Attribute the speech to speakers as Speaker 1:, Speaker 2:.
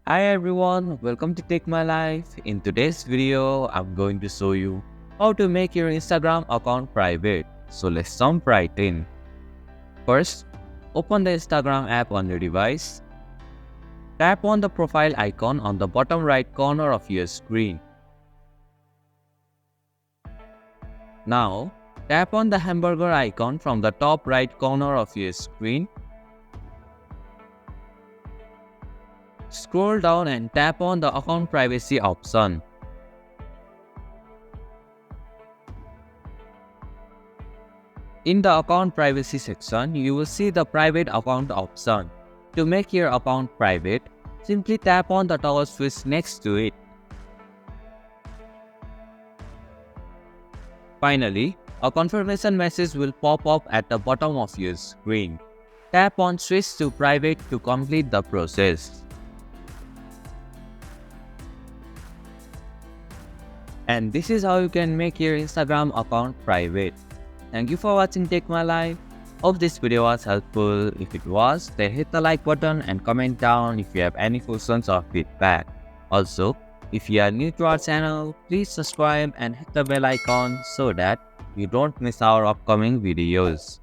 Speaker 1: Hi everyone, welcome to Take My Life. In today's video, I'm going to show you how to make your Instagram account private. So let's jump right in. First, open the Instagram app on your device. Tap on the profile icon on the bottom right corner of your screen. Now, tap on the hamburger icon from the top right corner of your screen. Scroll down and tap on the account privacy option. In the account privacy section, you will see the private account option. To make your account private, simply tap on the toggle switch next to it. Finally, a confirmation message will pop up at the bottom of your screen. Tap on switch to private to complete the process. And this is how you can make your Instagram account private. Thank you for watching Take My Life. Hope this video was helpful. If it was, then hit the like button and comment down if you have any questions or feedback. Also, if you are new to our channel, please subscribe and hit the bell icon so that you don't miss our upcoming videos.